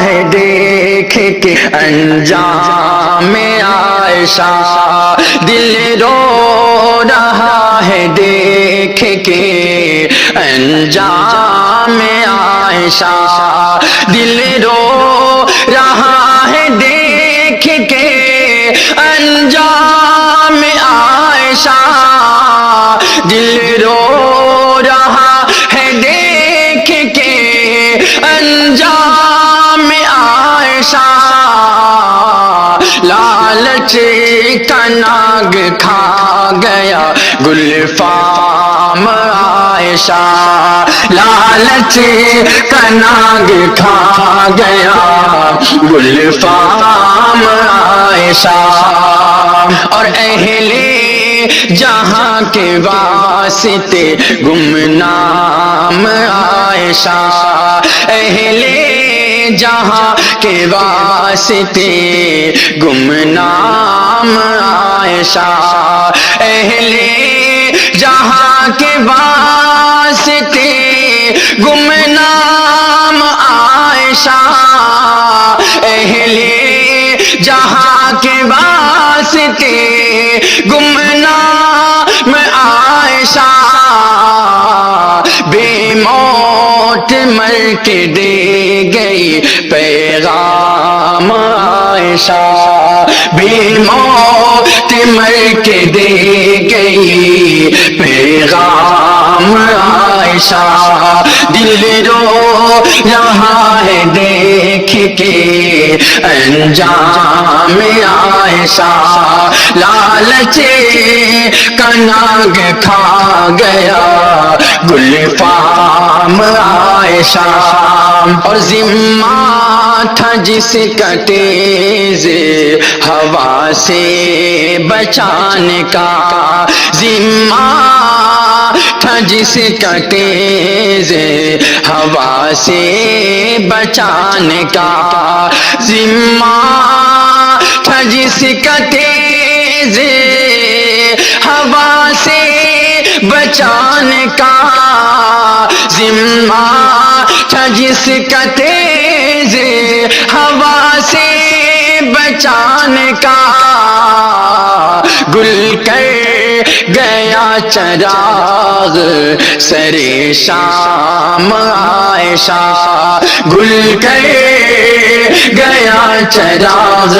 ہے دیکھ کے انجام عائشہ، دل رو رہا ہے دیکھ کے انجام عائشہ، دل رو رہا ہے دیکھ کے انجام عائشہ، دل رو رہا ہے دیکھ کے انجام عائشہ، لالچ کا ناگ کھا گیا گلفام عائشہ، لالچ کا ناگ کھا گیا گلفام عائشہ، اور اہل جہاں کے واسطے گمنام عائشہ، اہل جہاں کے واسطے گمنام عائشہ، اہل جہاں کے واسطے گمنام عائشہ، اہل جہاں کے واسطے گمنام عائشہ، بے موت مر کے دے گئی پیغام عائشہ، بے موت مر کے دے گئی پیغام عائشہ، دل رو رہا ہے دیکھ کے انجام عائشہ، لالچ کا ناگ کھا گیا گلفام عائشہ، اور ذمہ تھا جس کا تیز ہوا سے بچانے کا، ذمہ تھا جس کا تیز ہوا سے بچانے کا، ذمہ تھا جس کا تیز ہوا سے بچانے کا، ذمہ تھا جس کا تیز ہوا سے بچانے کا، گل کر گیا چراغ سر شام عائشہ، گل کر گیا چراغ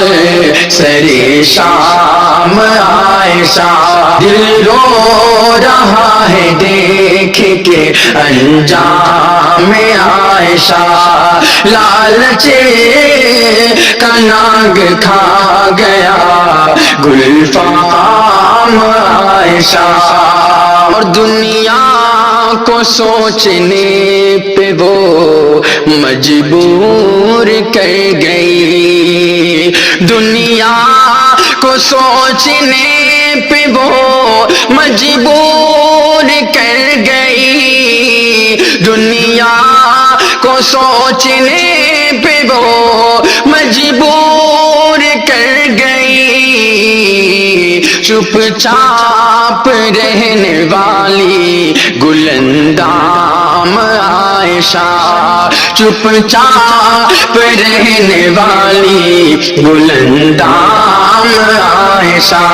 سر شام عائشہ، دل رو رہا ہے دیکھ کے انجام عائشہ، لالچ کا ناگ کھا گیا گلفام عائشہ، اور دنیا کو سوچنے پہ وہ مجبور کر گئی، دنیا کو سوچنے پہ وہ مجبور کر گئی، دنیا کو سوچنے پہ وہ مجبور کر گئی، چپ چاپ رہنے والی گلندام عائشہ، چپ چاپ رہنے والی گلندام عائشہ،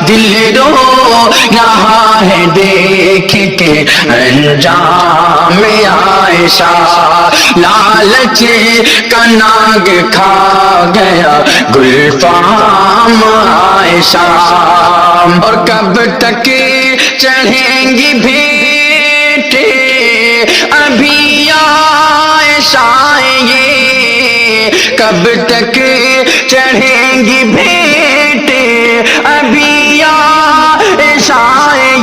دل رو رہا ہے دیکھ کے انجام عائشہ، لالچ کا ناگ کھا گیا گلفام عائشہ، اور کب تک چڑھیں گی بھیٹ ابھی عائشہ یہ، کب تک چڑھیں گی بھیٹ ابھی عائشہ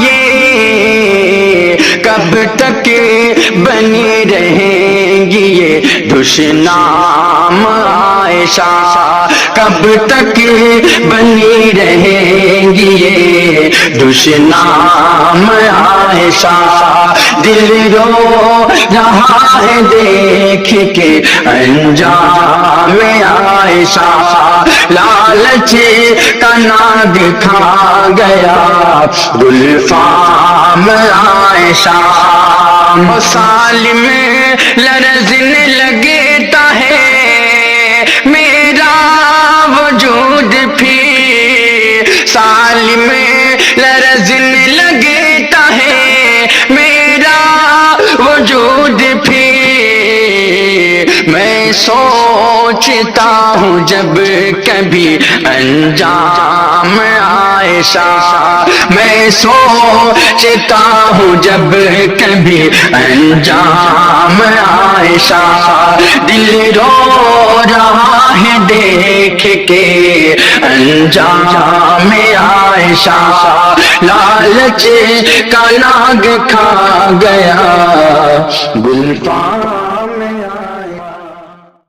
یہ، کب تک بنی رہیں گی یہ دشنام عائشہ، کب تک بنی رہیں گی یہ دشنام عائشہ، دل رو رہا ہے دیکھ کے انجام عائشہ، لالچ کا ناگ کھا گیا گلفام عائشہ، سالم لرزنے لگتا ہے خیال میں لرزنے لگتا ہے میرا وجود پھر میں سوچتا ہوں جب کبھی انجام عائشہ میں سوچتا ہوں جب کبھی انجام عائشہ دل رو رہا ہے دیکھ کے انجام عائشہ لالچ کا ناگ کھا گیا گلفام